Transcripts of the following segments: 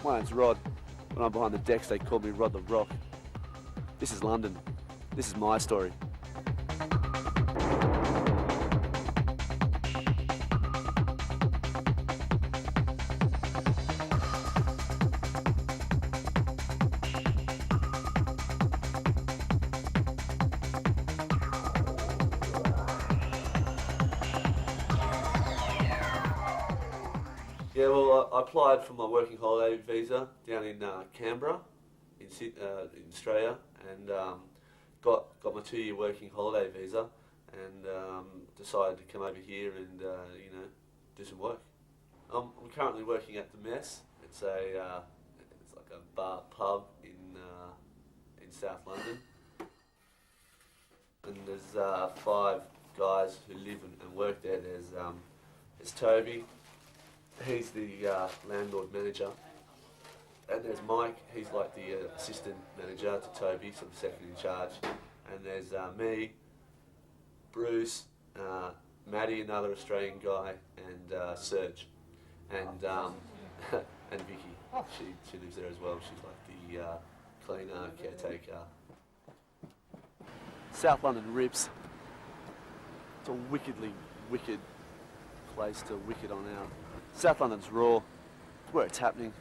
My name's Rod. When I'm behind the decks, they call me Rod the Rock. This is London. This is my story. Yeah, well, I applied for my working holiday visa down in Canberra, in Australia, and got my 2-year working holiday visa, and decided to come over here and do some work. I'm currently working at the Mess. It's like a bar pub in South London, and there's 5 guys who live and work there. There's Toby. He's the landlord manager, and there's Mike. He's like the assistant manager to Toby, sort of second in charge. And there's me, Bruce, Maddie, another Australian guy, and Serge, and Vicky. She lives there as well. She's like the cleaner, caretaker. South London rips. It's a wickedly wicked place to wicked on out. South London's raw. It's where it's happening.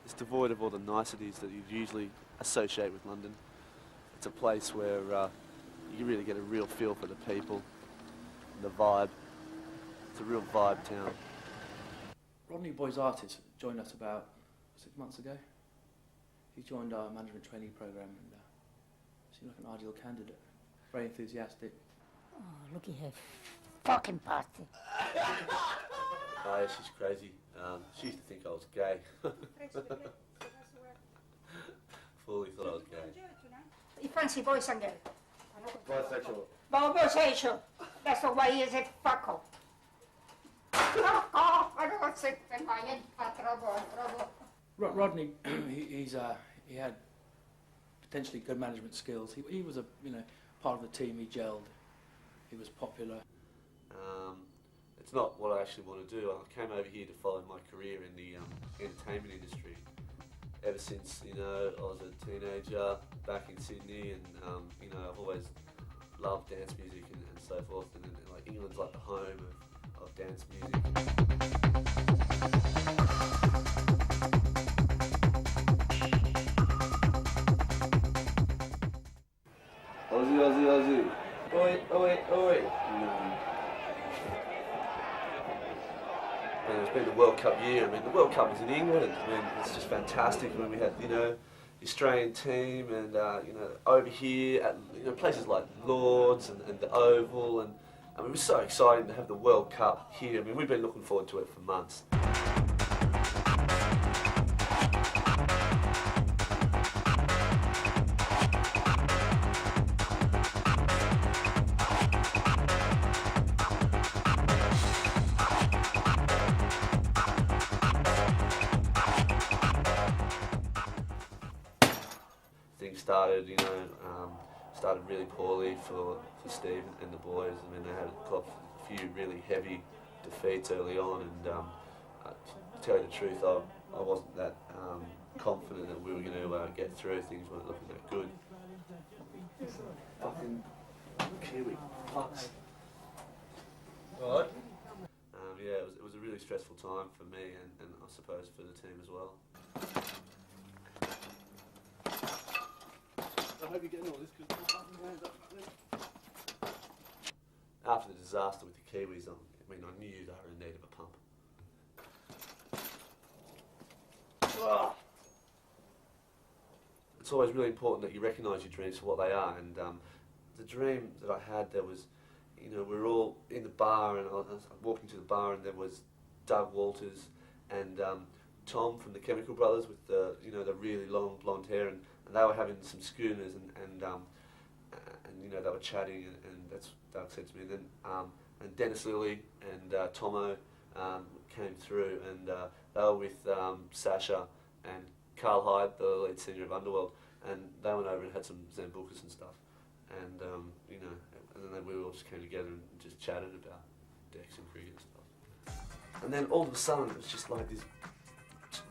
It's devoid of all the niceties that you'd usually associate with London. It's a place where you really get a real feel for the people, the vibe. It's a real vibe town. Rodney Boy's artist joined us about 6 months ago. He joined our management training program and seemed like an ideal candidate. Very enthusiastic. Oh, look at her fucking bastard. Oh, yeah, she's crazy. She used to think I was gay. Fully thought I was gay. You fancy boys and girls? Bisexual. Bisexual. That's the way is it, fuckle. I don't sit in my head, trouble. Rodney, he had potentially good management skills. He was a part of the team. He gelled. He was popular. It's not what I actually want to do. I came over here to follow my career in the entertainment industry. Ever since I was a teenager back in Sydney, and I've always loved dance music and so forth. And like England's like the home of dance music. Aussie. Oi. And it's been the World Cup year. I mean, the World Cup is in England. I mean, it's just fantastic. When we had, the Australian team, and over here at places like Lords and the Oval, and I mean, it was so exciting to have the World Cup here. I mean, we've been looking forward to it for months. Things started really poorly for Steve and the boys. I mean, they had a few really heavy defeats early on, and to tell you the truth, I wasn't that confident that we were going to get through. Things weren't looking that good. Fucking Kiwi fucks. Right. Yeah, it was a really stressful time for me, and I suppose for the team as well. I hope you're getting all this, because after the disaster with the Kiwis, I knew they were in need of a pump. It's always really important that you recognise your dreams for what they are, and the dream that I had, there was, we were all in the bar, and I was walking to the bar, and there was Dougie Walters and Tom from the Chemical Brothers with the really long blonde hair, and they were having some schooners, and they were chatting, and that's Doug said to me. And then and Dennis Lilly and Tomo came through, and they were with Sasha and Carl Hyde, the lead singer of Underworld, and they went over and had some Zambucas and stuff, and and then we all just came together and just chatted about decks and cricket and stuff. And then all of a sudden it was just like this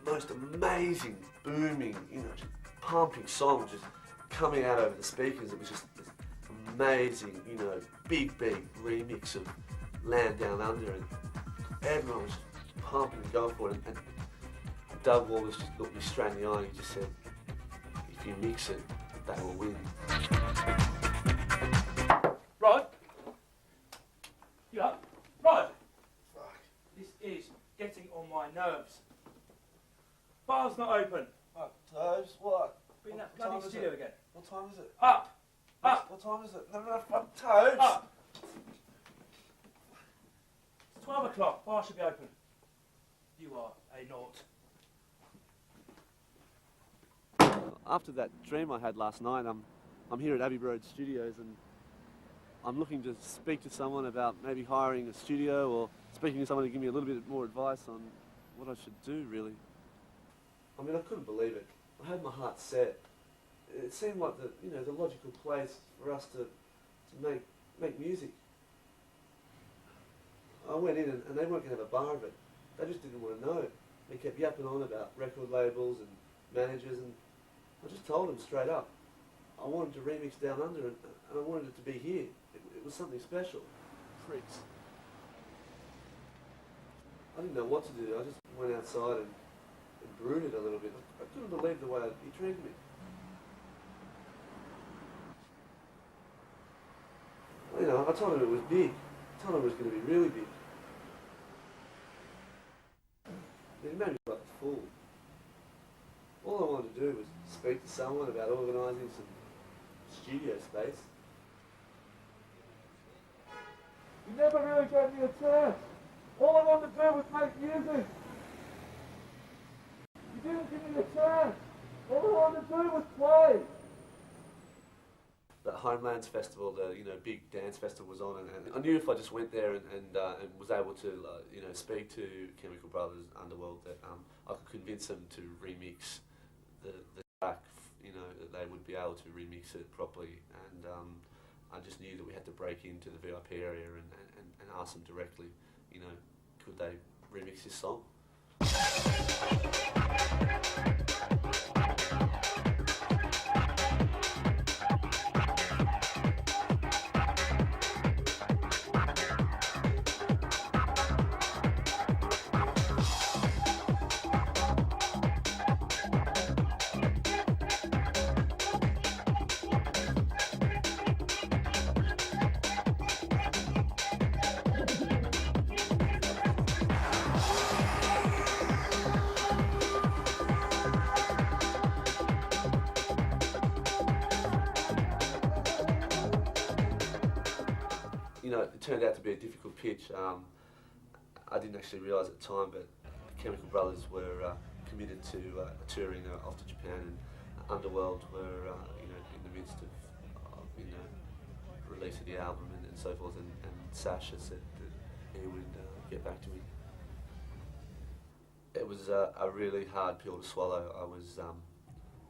most amazing, booming, you know, just pumping songs just coming out over the speakers. It was just this amazing, you know, big remix of Land Down Under, and everyone was just pumping and going for it. And Dougie Walters just looked me straight in the eye and he just said, if you mix it, they will win. Rod? You up? Rod! Fuck. This is getting on my nerves. Bar's not open. What, Toes? What? Be in that bloody studio again. What time is it? Up! Up! What time is it? No, fuck, Toes! Up! It's 12 o'clock. Bar should be open. You are a naught. After that dream I had last night, I'm here at Abbey Road Studios and I'm looking to speak to someone about maybe hiring a studio or speaking to someone to give me a little bit more advice on what I should do, really. I mean, I couldn't believe it. I had my heart set. It seemed like the logical place for us to make music. I went in and they weren't going to have a bar of it. They just didn't want to know. They kept yapping on about record labels and managers, and I just told them straight up. I wanted to remix Down Under and I wanted it to be here. It was something special. Freaks. I didn't know what to do. I just went outside and brooded a little bit. I couldn't believe the way he treated me. You know, I told him it was big. I told him it was going to be really big. He made me like a fool. All I wanted to do was speak to someone about organising some studio space. You never really gave me a chance. All I wanted to do was make music. You didn't give me a chance. All I wanted to do was play. The Homelands Festival, the big dance festival was on, and I knew if I just went there and was able to speak to Chemical Brothers, Underworld, that I could convince them to remix the track, that they would be able to remix it properly, and I just knew that we had to break into the VIP area and ask them directly, could they remix this song? It turned out to be a difficult pitch. I didn't actually realise at the time, but Chemical Brothers were committed to touring off to Japan, and Underworld were in the midst of release of the album and so forth, and Sasha said that he would get back to me. It was a really hard pill to swallow.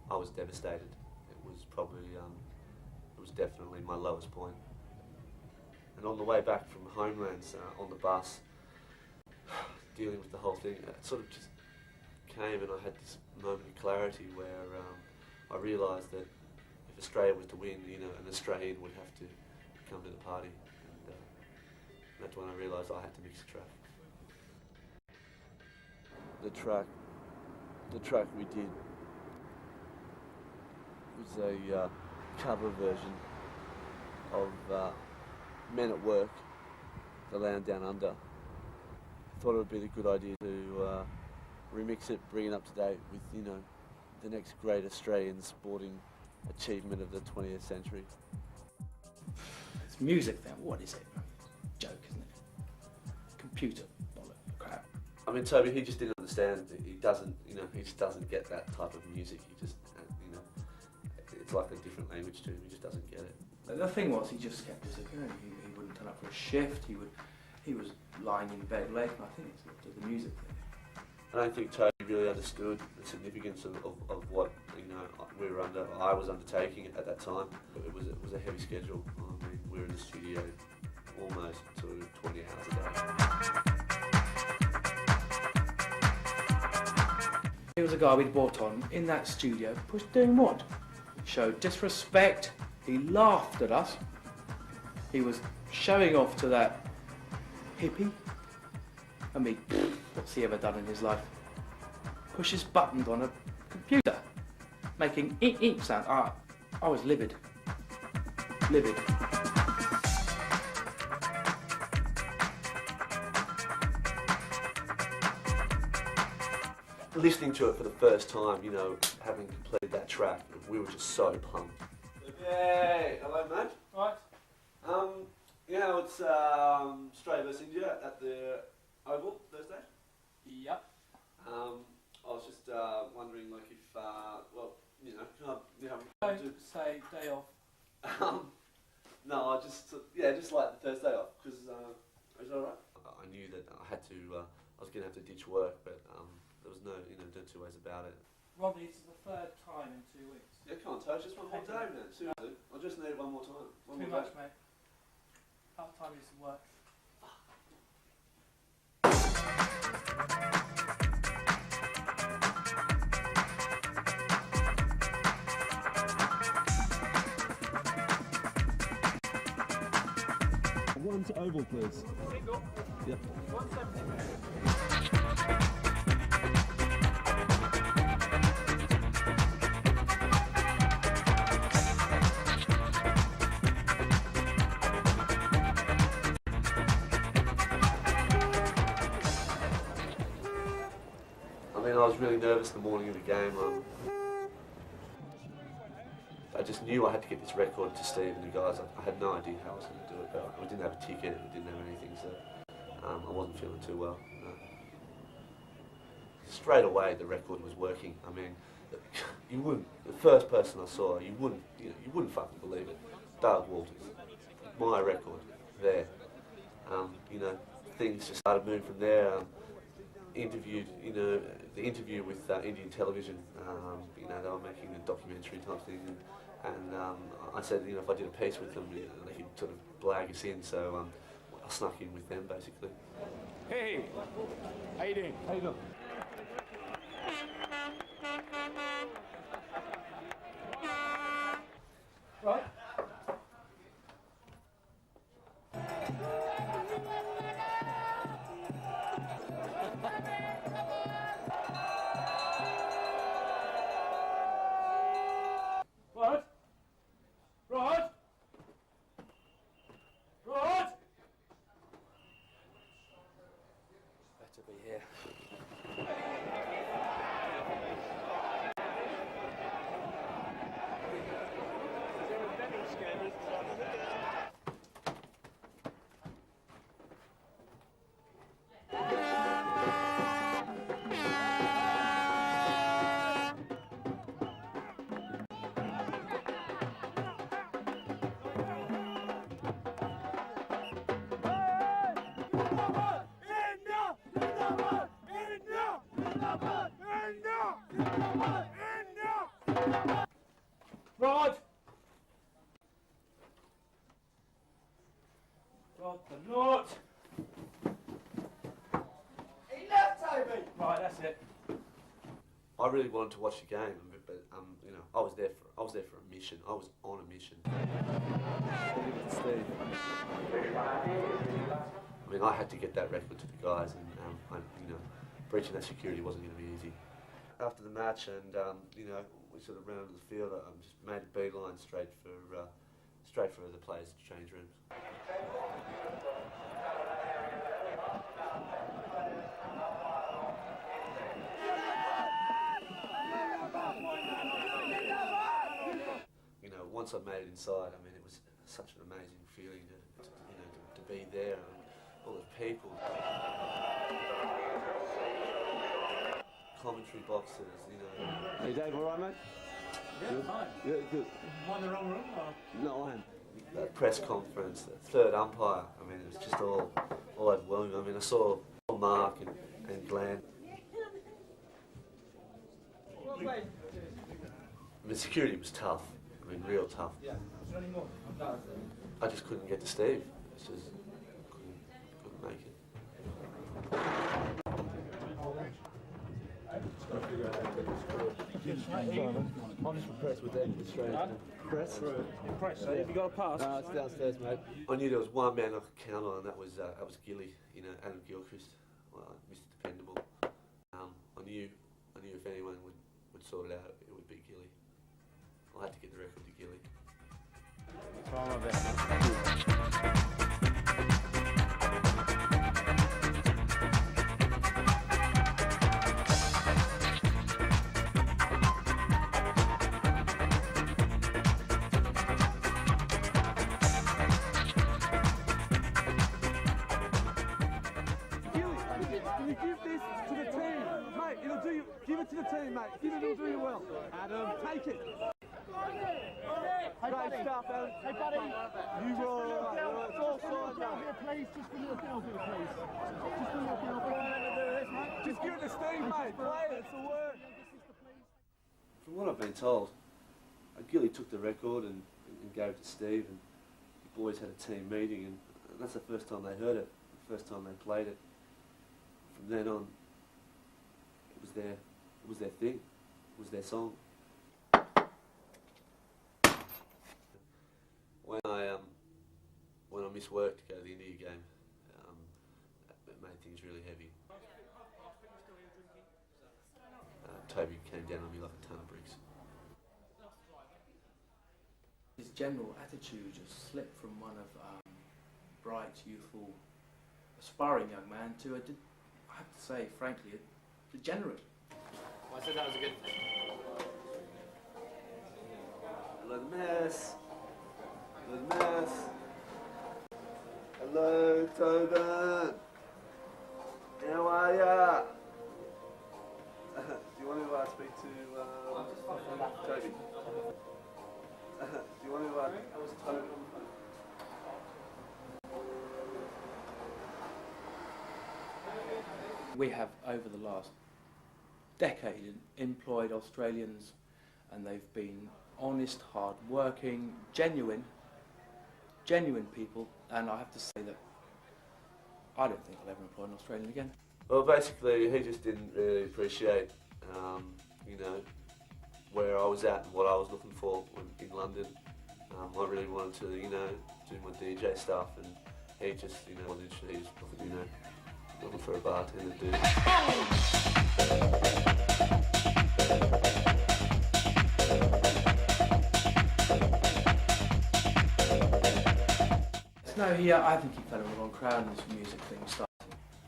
I was devastated. It was probably it was definitely my lowest point. And on the way back from Homelands, on the bus, dealing with the whole thing, it sort of just came, and I had this moment of clarity where I realised that if Australia was to win, an Australian would have to come to the party, and that's when I realised I had to mix the track. The track we did was a cover version of Men at Work, the Land Down Under. I thought it would be a good idea to remix it, bring it up to date with, the next great Australian sporting achievement of the 20th century. It's music then, what is it? Joke, isn't it? Computer bollock crap. I mean, Toby, he just didn't understand. He doesn't, he just doesn't get that type of music. He just, it's like a different language to him. He just doesn't get it. The thing was, he just kept disappearing. He wouldn't turn up for a shift. He was lying in bed late, and I think it's the music thing. I don't think Toby really understood the significance of what we were I was undertaking at that time. It was a heavy schedule. I mean, we were in the studio almost sort of 20 hours a day. He was a guy we'd brought on in that studio, doing what? He showed disrespect, he laughed at us, he was showing off to that hippie. I mean, what's he ever done in his life? Pushes buttons on a computer, making eep sound. I was livid. Livid. Listening to it for the first time, you know, having completed that track, we were just so pumped. Yay! Hello, mate. Right. You know, it's Australia versus India at the Oval Thursday. Yep. I was just wondering, like, if well, you know, Don't say day off. no, I just just like the Thursday off because is that alright? I knew that I had to. I was going to have to ditch work, but there was no, you know, no two ways about it. Rodney, this is the third time in 2 weeks. Yeah, come on, Tosh, just one more day, man. Seriously, I just need it one more time. Too much, mate. Half time is some work. One to Oval, please. Single. Yep. 170. I was really nervous the morning of the game. I just knew I had to get this record to Steve and the guys. I had no idea how I was going to do it, but we didn't have a ticket, we didn't have anything, so I wasn't feeling too well. Straight away, the record was working. I mean, you wouldn't. The first person I saw, you wouldn't fucking believe it. Dougie Walters, my record, there. You know, things just started moving from there. Interviewed, you know, the interview with Indian television, you know, they were making a documentary type thing, and I said, you know, if I did a piece with them, you know, they could sort of blag us in, so I snuck in with them, basically. Hey, how you doing? How you doing? Right. Rod! Better be here. Rod! Rod the Knot! He left, Toby! Right, that's it. I really wanted to watch the game, but you know, I was there for a mission. I was on a mission. Steve. I mean, I had to get that record to the guys, and you know, breaching that security wasn't going to be easy. After the match, and you know, we sort of rounded the field. I just made a beeline straight for the players' change rooms. You know, once I made it inside, I mean, it was such an amazing feeling to be there, and all the people. Commentary boxes, you know. Hey Dave, all right, mate? Yeah, fine. Yeah, good. Am I in the wrong room? Or? No, I am. That press conference, the third umpire, I mean, it was just all overwhelming. I mean, I saw Mark and Glenn. I mean, security was tough. I mean, real tough. I just couldn't get to Steve. It's just couldn't make it. I'm just impressed with that Australian press. Impressed. Have you got a pass? No, it's downstairs, mate. I knew there was one man I could count on, and that was Gilly, Adam Gilchrist, Mr. Dependable. I knew if anyone would sort it out, it would be Gilly. I had to get the record to Gilly. Time of it. Give it to the team, mate. Give it, it'll do you well. Adam, take it. Hey, Great stuff, Adam. Hey, buddy. You were all right. It's all signed up. Please, just a little girl here, please. Just a little girl here. Just give it to Steve, mate. Play it. It's the word. From what I've been told, Gilly took the record and gave it to Steve, and the boys had a team meeting, and that's the first time they heard it, the first time they played it. From then on, it was their thing, it was their song. When I missed work to go to the India game, it made things really heavy. Toby came down on me like a ton of bricks. His general attitude just slipped from one of bright, youthful, aspiring young man to I have to say, frankly, a degenerate. I said that was a good thing. Hello, the mess. Hello, the mess. Hello, Tobin. How are ya? Do you want to speak to Toby? Do you want to Toby? We have, over the last decade, employed Australians, and they've been honest, hard-working, genuine people, and I have to say that I don't think I'll ever employ an Australian again. Well, basically, he just didn't really appreciate, where I was at and what I was looking for in London. I really wanted to, do my DJ stuff, and he just, wasn't interested. He was looking for a bartender to do. No, I think he fell in the wrong crowd and this music thing started.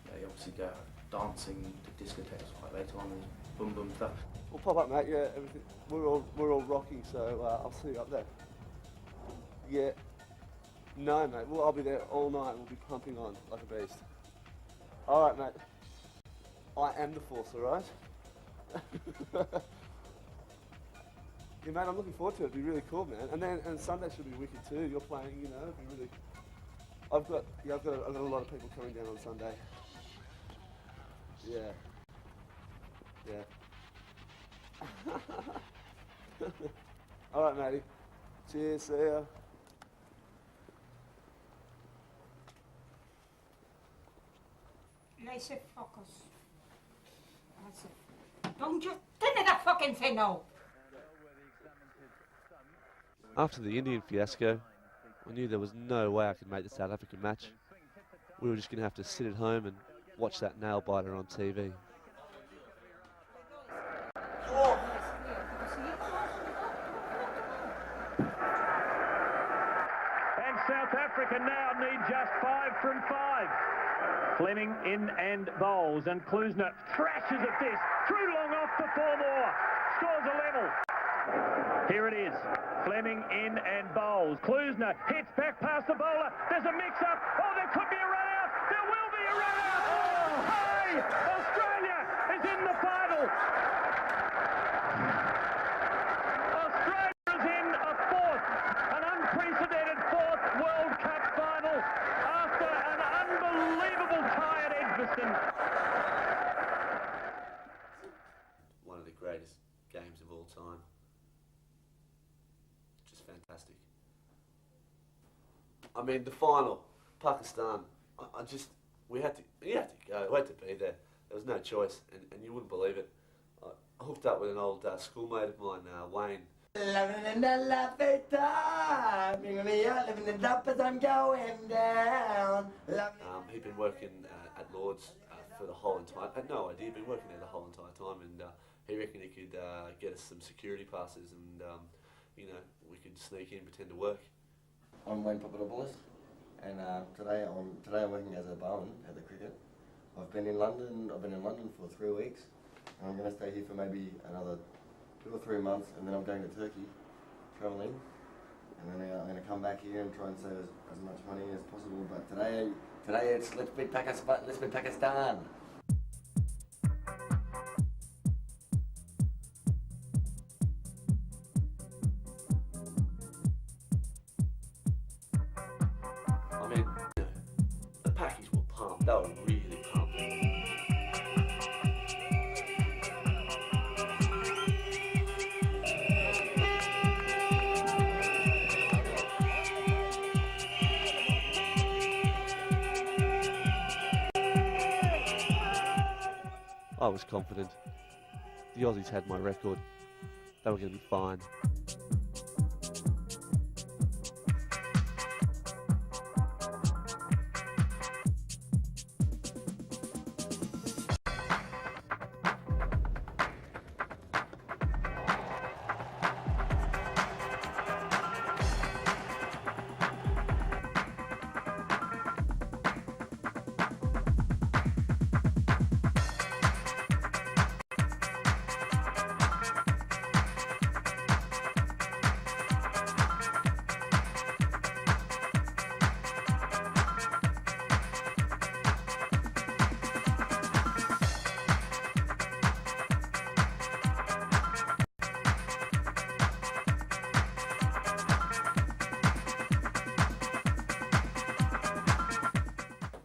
They obviously go dancing to discotheques quite later on and boom boom stuff. We'll pop up, mate. Yeah, everything. We're all rocking, so I'll see you up there. Yeah. No, mate. Well, I'll be there all night. We'll be pumping on like a beast. All right, mate. I am the force, all right? Yeah, mate. I'm looking forward to it. It'll be really cool, man. And Sunday should be wicked too. You're playing, it'll be really. I've got a lot of people coming down on Sunday. Yeah. All right, matey. Cheers, see ya. Laissez focus. Don't just give me that fucking thing now. After the Indian fiasco, I knew there was no way I could make the South African match. We were just going to have to sit at home and watch that nail biter on TV. And South Africa now need just 5 from 5. Fleming in and bowls, and Klusener thrashes at this. Through long off for 4 more. Scores a level. Here it is. Fleming in and bowls. Klusener hits back past the bowler. There's a mix-up. Oh, there could be a run-out. There will be a run-out. Oh, hey! Australia is in the final. Australia is in a an unprecedented 4th World Cup final after an unbelievable tie at Edgbaston. One of the greatest games of all time. Just fantastic. I mean, the final, Pakistan. You had to go. We had to be there. There was no choice, and you wouldn't believe it. hooked up with an old schoolmate of mine, Wayne. Living in the life of time, bringing me out, living it up as I'm going down. He'd been working at Lord's for the whole entire. I had no idea. He'd been working there the whole entire time, and he reckoned he could get us some security passes, and you know, we could sneak in, pretend to work. I'm Wayne Papadopoulos, and today I'm working as a barman at the cricket. I've been in London for 3 weeks, and I'm going to stay here for maybe another 2 or 3 months, and then I'm going to Turkey, travelling, and then I'm going to come back here and try and save as much money as possible. But today it's let's beat Pakistan. I mean, you know, the Pakis were pumped. They were really pumped. I was confident. The Aussies had my record. They were going to be fine.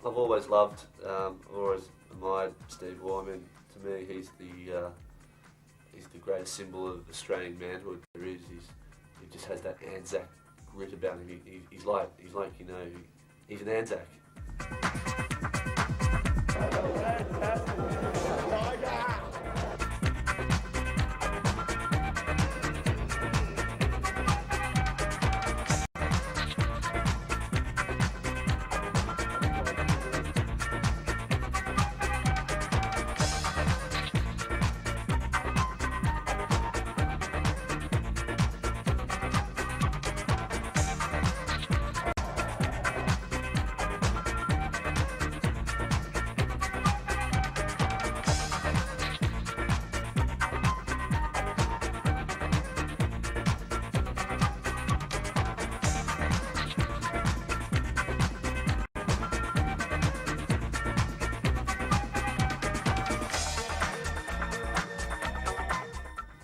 I've always loved, always admired Steve Waugh. I mean, to me, he's the greatest symbol of Australian manhood there is. He just has that ANZAC grit about him. He's like you know, he's an ANZAC.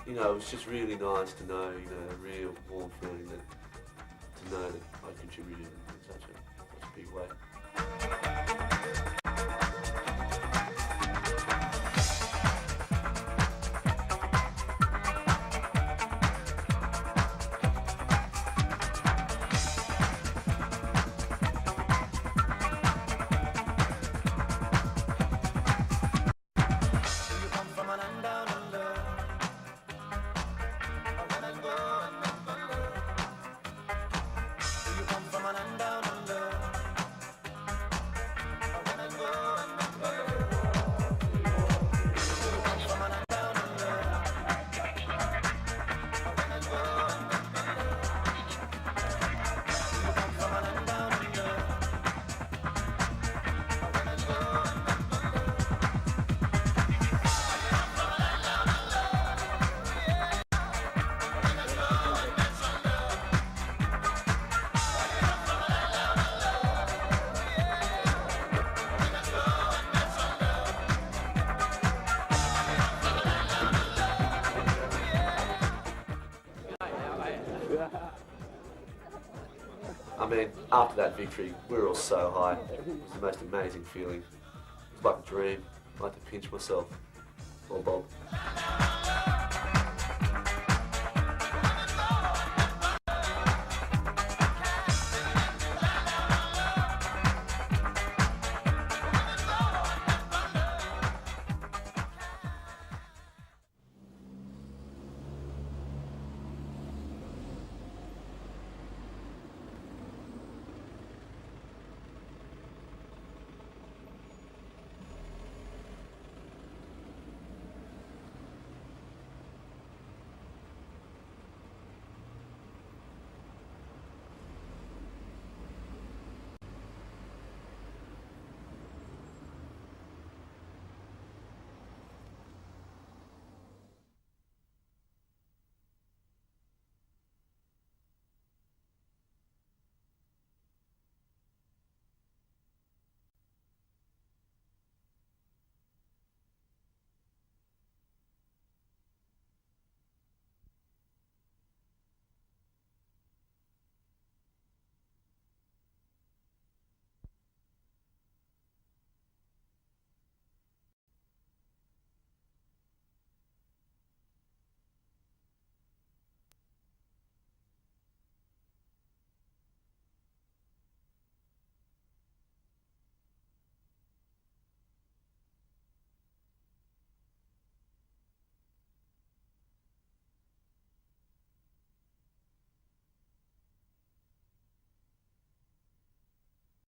You know, it was just really nice to know, you know, a real warm feeling to know that I contributed in such a big way. I mean, after that victory, we were all so high. It was the most amazing feeling. It was like a dream. I like to pinch myself. Or Bob.